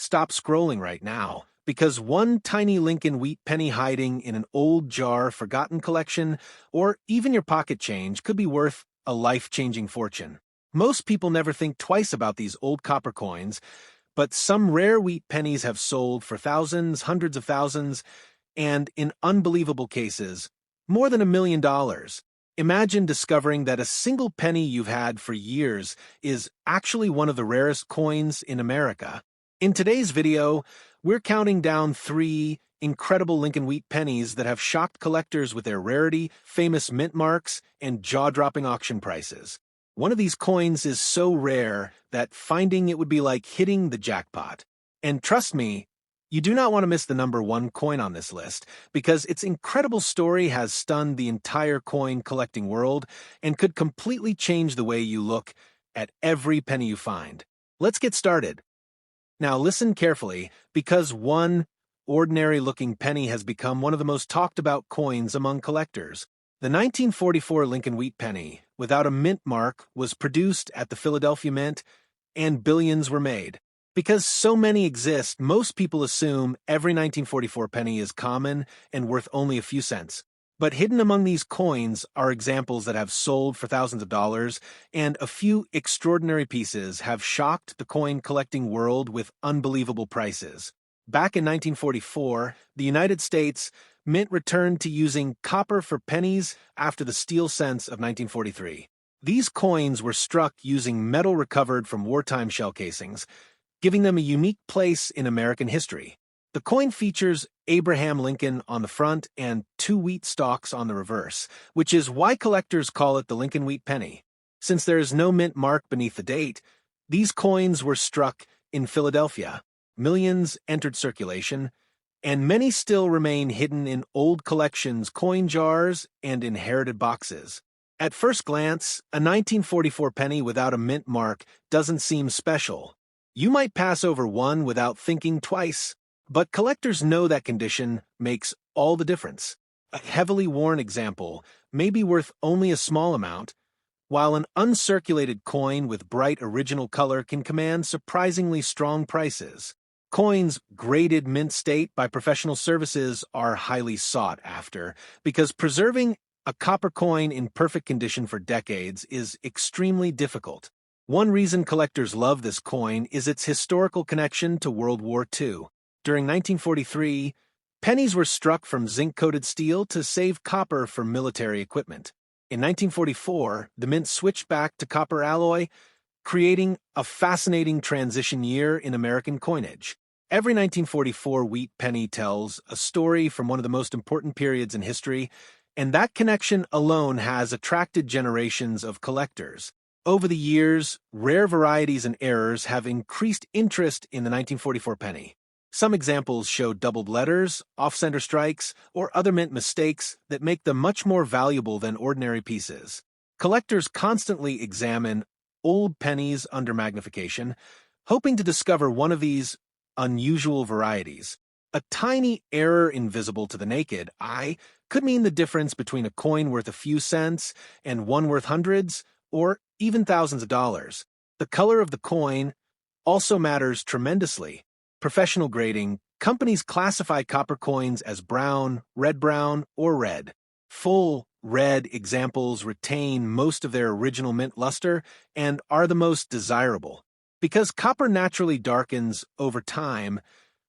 stop scrolling right now, because one tiny Lincoln Wheat penny hiding in an old jar, forgotten collection, or even your pocket change could be worth a life-changing fortune. Most people never think twice about these old copper coins, but some rare wheat pennies have sold for thousands, hundreds of thousands, and in unbelievable cases, more than $1 million. Imagine discovering that a single penny you've had for years is actually one of the rarest coins in America. In today's video, we're counting down 3 incredible Lincoln Wheat pennies that have shocked collectors with their rarity, famous mint marks, and jaw-dropping auction prices. One of these coins is so rare that finding it would be like hitting the jackpot. And trust me, you do not want to miss the number 1 coin on this list, because its incredible story has stunned the entire coin collecting world and could completely change the way you look at every penny you find. Let's get started. Now listen carefully, because one ordinary-looking penny has become one of the most talked-about coins among collectors. The 1944 Lincoln Wheat Penny, without a mint mark, was produced at the Philadelphia Mint, and billions were made. Because so many exist, most people assume every 1944 penny is common and worth only a few cents. But hidden among these coins are examples that have sold for thousands of dollars, and a few extraordinary pieces have shocked the coin collecting world with unbelievable prices. Back in 1944, the United States Mint returned to using copper for pennies after the steel cents of 1943. These coins were struck using metal recovered from wartime shell casings, giving them a unique place in American history. The coin features Abraham Lincoln on the front and 2 wheat stalks on the reverse, which is why collectors call it the Lincoln Wheat Penny. Since there is no mint mark beneath the date, these coins were struck in Philadelphia. Millions entered circulation, and many still remain hidden in old collections, coin jars, and inherited boxes. At first glance, a 1944 penny without a mint mark doesn't seem special. You might pass over one without thinking twice, but collectors know that condition makes all the difference. A heavily worn example may be worth only a small amount, while an uncirculated coin with bright original color can command surprisingly strong prices. Coins graded mint state by professional services are highly sought after, because preserving a copper coin in perfect condition for decades is extremely difficult. One reason collectors love this coin is its historical connection to World War II. During 1943, pennies were struck from zinc-coated steel to save copper for military equipment. In 1944, the mint switched back to copper alloy, creating a fascinating transition year in American coinage. Every 1944 wheat penny tells a story from one of the most important periods in history, and that connection alone has attracted generations of collectors. Over the years, rare varieties and errors have increased interest in the 1944 penny. Some examples show doubled letters, off-center strikes, or other mint mistakes that make them much more valuable than ordinary pieces. Collectors constantly examine old pennies under magnification, hoping to discover one of these unusual varieties. A tiny error invisible to the naked eye could mean the difference between a coin worth a few cents and one worth hundreds, or even thousands of dollars. The color of the coin also matters tremendously. Professional grading, companies classify copper coins as brown, red-brown, or red. Full red examples retain most of their original mint luster and are the most desirable. Because copper naturally darkens over time,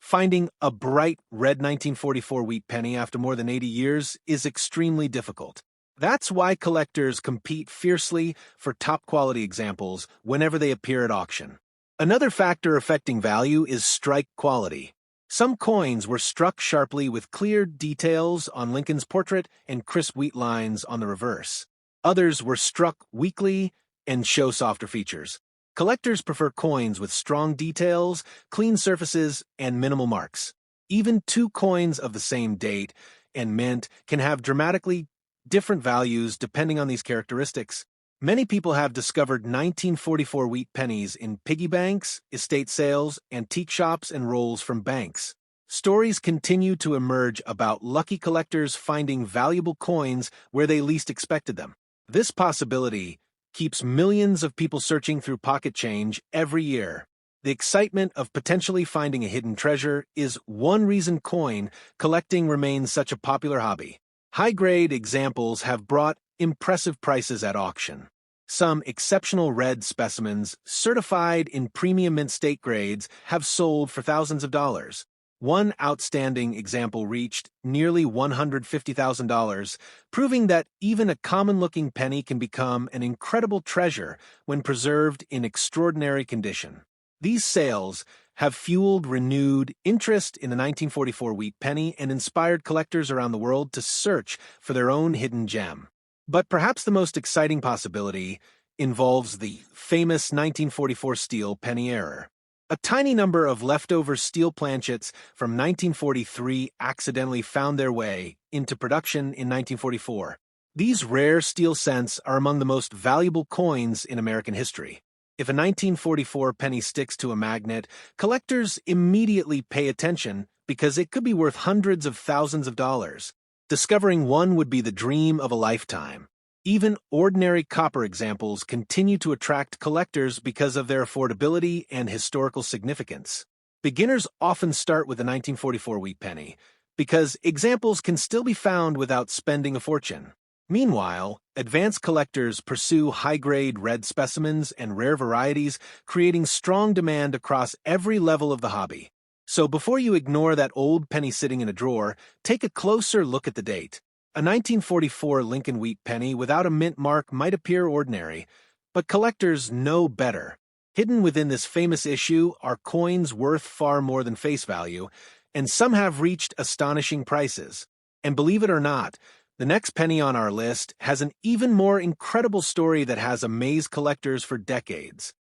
finding a bright red 1944 wheat penny after more than 80 years is extremely difficult. That's why collectors compete fiercely for top-quality examples whenever they appear at auction. Another factor affecting value is strike quality. Some coins were struck sharply with clear details on Lincoln's portrait and crisp wheat lines on the reverse. Others were struck weakly and show softer features. Collectors prefer coins with strong details, clean surfaces, and minimal marks. Even 2 coins of the same date and mint can have dramatically different values depending on these characteristics. Many people have discovered 1944 wheat pennies in piggy banks, estate sales, antique shops, and rolls from banks. Stories continue to emerge about lucky collectors finding valuable coins where they least expected them. This possibility keeps millions of people searching through pocket change every year. The excitement of potentially finding a hidden treasure is one reason coin collecting remains such a popular hobby. High-grade examples have brought impressive prices at auction. Some exceptional red specimens, certified in premium mint state grades, have sold for thousands of dollars. One outstanding example reached nearly $150,000, proving that even a common-looking penny can become an incredible treasure when preserved in extraordinary condition. These sales have fueled renewed interest in the 1944 wheat penny and inspired collectors around the world to search for their own hidden gem. But perhaps the most exciting possibility involves the famous 1944 steel penny error. A tiny number of leftover steel planchets from 1943 accidentally found their way into production in 1944. These rare steel cents are among the most valuable coins in American history. If a 1944 penny sticks to a magnet, collectors immediately pay attention because it could be worth hundreds of thousands of dollars. Discovering one would be the dream of a lifetime. Even ordinary copper examples continue to attract collectors because of their affordability and historical significance. Beginners often start with the 1944 wheat penny because examples can still be found without spending a fortune. Meanwhile, advanced collectors pursue high-grade red specimens and rare varieties, creating strong demand across every level of the hobby. So before you ignore that old penny sitting in a drawer, take a closer look at the date. A 1944 Lincoln Wheat penny without a mint mark might appear ordinary, but collectors know better. Hidden within this famous issue are coins worth far more than face value, and some have reached astonishing prices. And believe it or not, the next penny on our list has an even more incredible story that has amazed collectors for decades.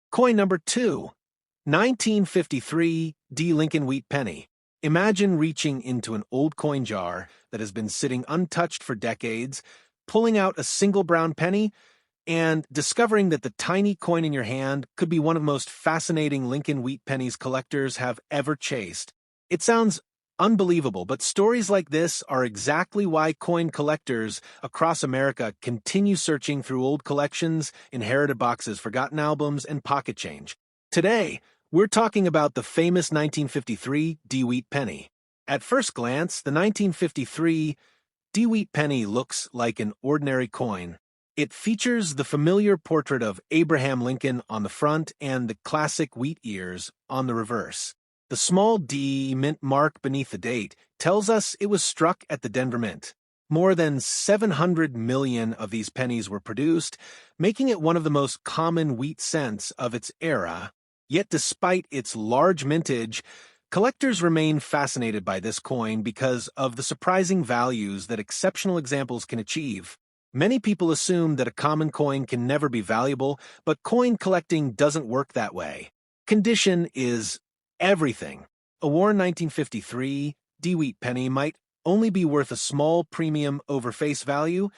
Coin number 2. 1953 D. Lincoln Wheat Penny. Imagine reaching into an old coin jar that has been sitting untouched for decades, pulling out a single brown penny, and discovering that the tiny coin in your hand could be one of the most fascinating Lincoln Wheat Pennies collectors have ever chased. It sounds unbelievable, but stories like this are exactly why coin collectors across America continue searching through old collections, inherited boxes, forgotten albums, and pocket change. Today, we're talking about the famous 1953 D. Wheat Penny. At first glance, the 1953 D. Wheat Penny looks like an ordinary coin. It features the familiar portrait of Abraham Lincoln on the front and the classic wheat ears on the reverse. The small D mint mark beneath the date tells us it was struck at the Denver Mint. More than 700 million of these pennies were produced, making it one of the most common wheat cents of its era. Yet despite its large mintage, collectors remain fascinated by this coin because of the surprising values that exceptional examples can achieve. Many people assume that a common coin can never be valuable, but coin collecting doesn't work that way. Condition is everything. A worn 1953 D. Wheat penny might only be worth a small premium over face value,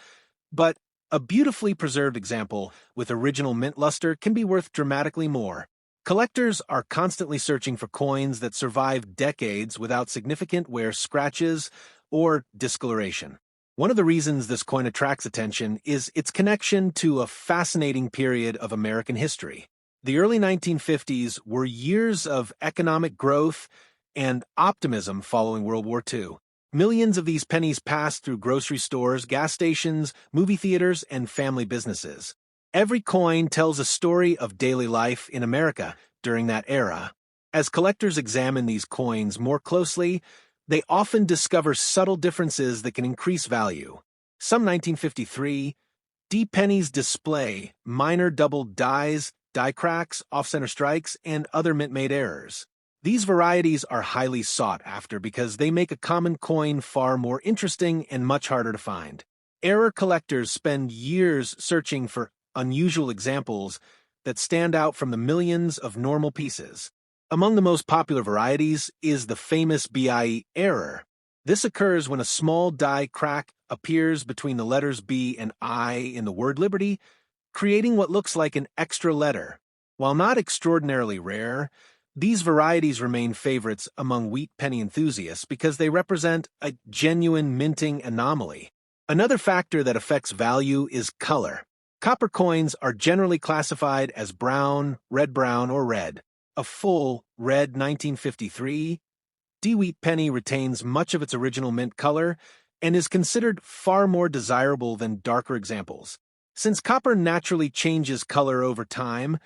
but a beautifully preserved example with original mint luster can be worth dramatically more. Collectors are constantly searching for coins that survive decades without significant wear scratches or discoloration. One of the reasons this coin attracts attention is its connection to a fascinating period of American history. The early 1950s were years of economic growth and optimism following World War II. Millions of these pennies passed through grocery stores, gas stations, movie theaters, and family businesses. Every coin tells a story of daily life in America during that era. As collectors examine these coins more closely, they often discover subtle differences that can increase value. Some 1953 D pennies display minor double dies, die cracks, off-center strikes, and other mint-made errors. These varieties are highly sought after because they make a common coin far more interesting and much harder to find. Error collectors spend years searching for unusual examples that stand out from the millions of normal pieces. Among the most popular varieties is the famous BIE error. This occurs when a small die crack appears between the letters B and I in the word liberty, creating what looks like an extra letter. While not extraordinarily rare, these varieties remain favorites among wheat penny enthusiasts because they represent a genuine minting anomaly. Another factor that affects value is color. Copper coins are generally classified as brown, or red. A full, red 1953 D-Wheat penny retains much of its original mint color and is considered far more desirable than darker examples. Since copper naturally changes color over time,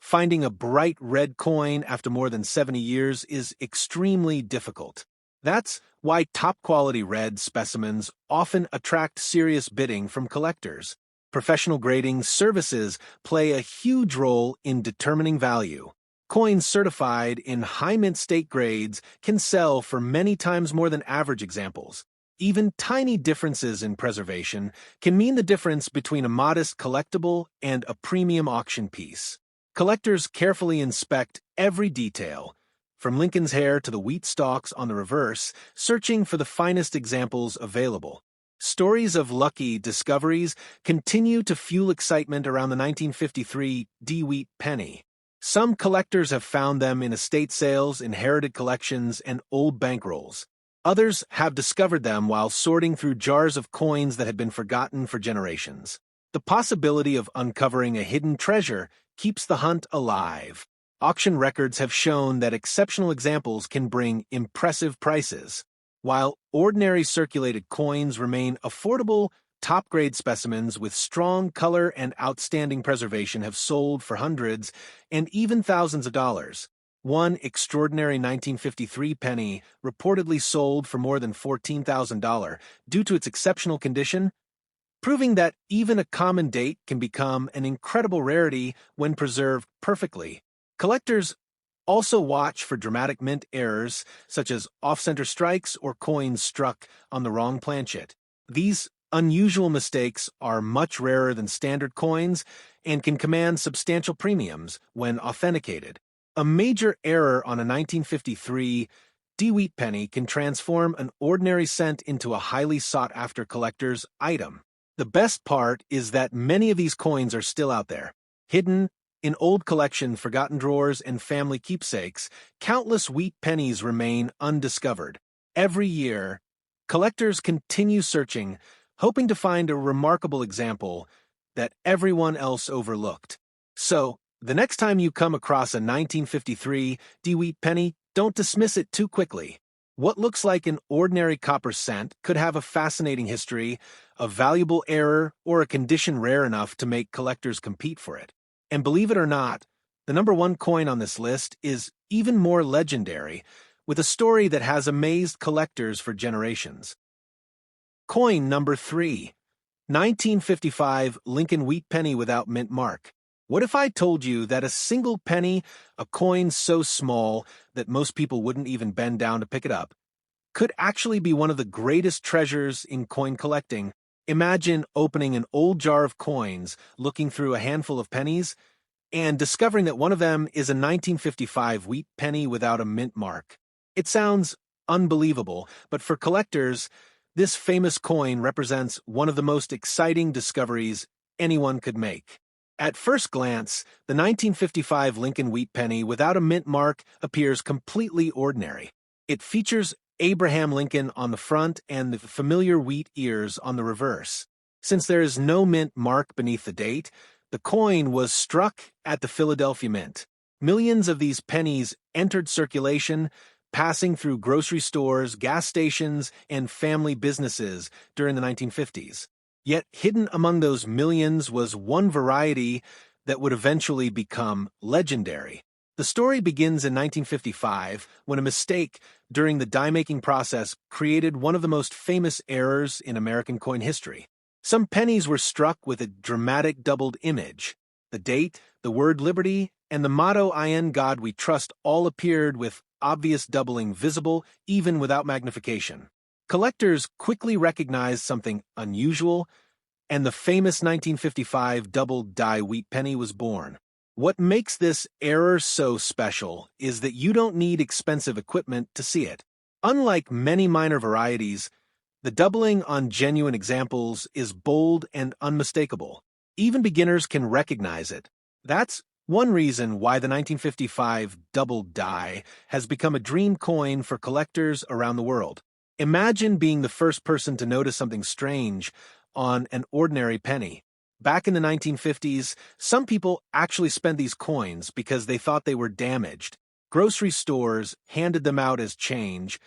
finding a bright red coin after more than 70 years is extremely difficult. That's why top-quality red specimens often attract serious bidding from collectors. Professional grading services play a huge role in determining value. Coins certified in high mint state grades can sell for many times more than average examples. Even tiny differences in preservation can mean the difference between a modest collectible and a premium auction piece. Collectors carefully inspect every detail, from Lincoln's hair to the wheat stalks on the reverse, searching for the finest examples available. Stories of lucky discoveries continue to fuel excitement around the 1953 D-Wheat penny. Some collectors have found them in estate sales, inherited collections, and old bankrolls. Others have discovered them while sorting through jars of coins that had been forgotten for generations. The possibility of uncovering a hidden treasure keeps the hunt alive. Auction records have shown that exceptional examples can bring impressive prices. While ordinary circulated coins remain affordable, top-grade specimens with strong color and outstanding preservation have sold for hundreds and even thousands of dollars. One extraordinary 1953 penny reportedly sold for more than $14,000 due to its exceptional condition, proving that even a common date can become an incredible rarity when preserved perfectly. Collectors also watch for dramatic mint errors, such as off-center strikes or coins struck on the wrong planchet. These unusual mistakes are much rarer than standard coins and can command substantial premiums when authenticated. A major error on a 1953 D-Wheat penny can transform an ordinary cent into a highly sought-after collector's item. The best part is that many of these coins are still out there. Hidden in old collection, forgotten drawers, and family keepsakes, countless wheat pennies remain undiscovered. Every year, collectors continue searching, hoping to find a remarkable example that everyone else overlooked. So, the next time you come across a 1953 D-Wheat penny, don't dismiss it too quickly. What looks like an ordinary copper cent could have a fascinating history, a valuable error, or a condition rare enough to make collectors compete for it. And believe it or not, the number one coin on this list is even more legendary, with a story that has amazed collectors for generations. Coin number 3, 1955 Lincoln Wheat Penny without mint mark. What if I told you that a single penny, a coin so small that most people wouldn't even bend down to pick it up, could actually be one of the greatest treasures in coin collecting? Imagine opening an old jar of coins, looking through a handful of pennies, and discovering that one of them is a 1955 wheat penny without a mint mark. It sounds unbelievable, but for collectors, this famous coin represents one of the most exciting discoveries anyone could make. At first glance, the 1955 Lincoln Wheat Penny without a mint mark appears completely ordinary. It features Abraham Lincoln on the front and the familiar wheat ears on the reverse. Since there is no mint mark beneath the date, the coin was struck at the Philadelphia Mint. Millions of these pennies entered circulation, passing through grocery stores, gas stations, and family businesses during the 1950s. Yet hidden among those millions was one variety that would eventually become legendary. The story begins in 1955 when a mistake during the die-making process created one of the most famous errors in American coin history. Some pennies were struck with a dramatic doubled image. The date, the word liberty, and the motto "In God We Trust" all appeared with obvious doubling visible even without magnification. Collectors quickly recognized something unusual, and the famous 1955 doubled die wheat penny was born. What makes this error so special is that you don't need expensive equipment to see it. Unlike many minor varieties, the doubling on genuine examples is bold and unmistakable. Even beginners can recognize it. That's one reason why the 1955 doubled die has become a dream coin for collectors around the world. Imagine being the first person to notice something strange on an ordinary penny. Back in the 1950s, some people actually spent these coins because they thought they were damaged. Grocery stores handed them out as change,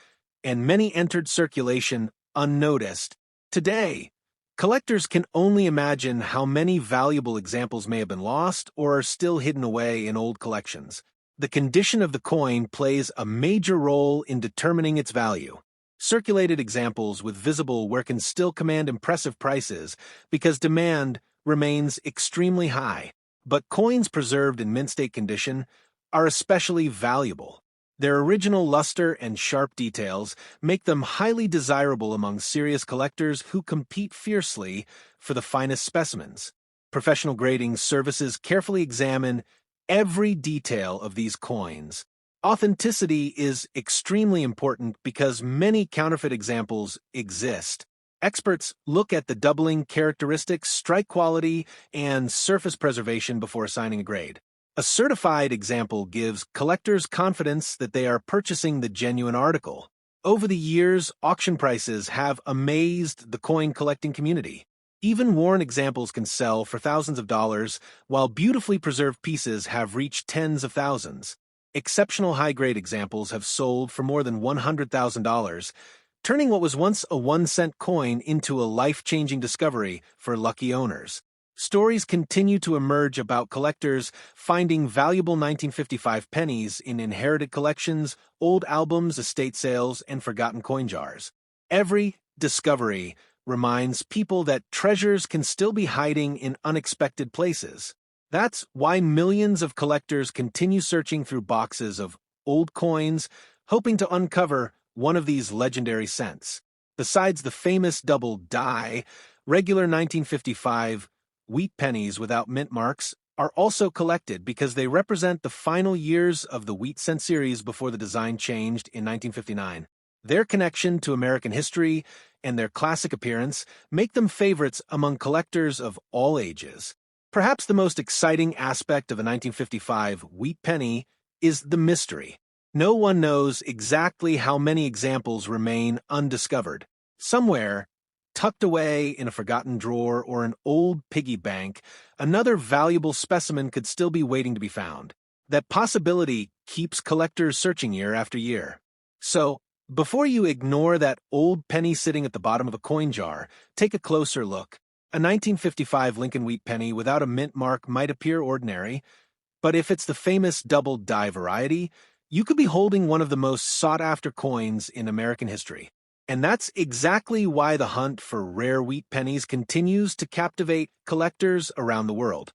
and many entered circulation unnoticed. Today, collectors can only imagine how many valuable examples may have been lost or are still hidden away in old collections. The condition of the coin plays a major role in determining its value. Circulated examples with visible wear can still command impressive prices because demand remains extremely high. But coins preserved in mint state condition are especially valuable. Their original luster and sharp details make them highly desirable among serious collectors who compete fiercely for the finest specimens. Professional grading services carefully examine every detail of these coins. Authenticity is extremely important because many counterfeit examples exist. Experts look at the doubling characteristics, strike quality, and surface preservation before assigning a grade. A certified example gives collectors confidence that they are purchasing the genuine article. Over the years, auction prices have amazed the coin collecting community. Even worn examples can sell for thousands of dollars, while beautifully preserved pieces have reached tens of thousands. Exceptional high-grade examples have sold for more than $100,000, turning what was once a 1-cent coin into a life-changing discovery for lucky owners. Stories continue to emerge about collectors finding valuable 1955 pennies in inherited collections, old albums, estate sales, and forgotten coin jars. Every discovery reminds people that treasures can still be hiding in unexpected places. That's why millions of collectors continue searching through boxes of old coins, hoping to uncover one of these legendary cents. Besides the famous double die, regular 1955 wheat pennies without mint marks are also collected because they represent the final years of the wheat cent series before the design changed in 1959. Their connection to American history and their classic appearance make them favorites among collectors of all ages. Perhaps the most exciting aspect of a 1955 wheat penny is the mystery. No one knows exactly how many examples remain undiscovered. Somewhere, tucked away in a forgotten drawer or an old piggy bank, another valuable specimen could still be waiting to be found. That possibility keeps collectors searching year after year. So, before you ignore that old penny sitting at the bottom of a coin jar, take a closer look. A 1955 Lincoln Wheat Penny without a mint mark might appear ordinary, but if it's the famous double die variety, you could be holding one of the most sought-after coins in American history. And that's exactly why the hunt for rare wheat pennies continues to captivate collectors around the world.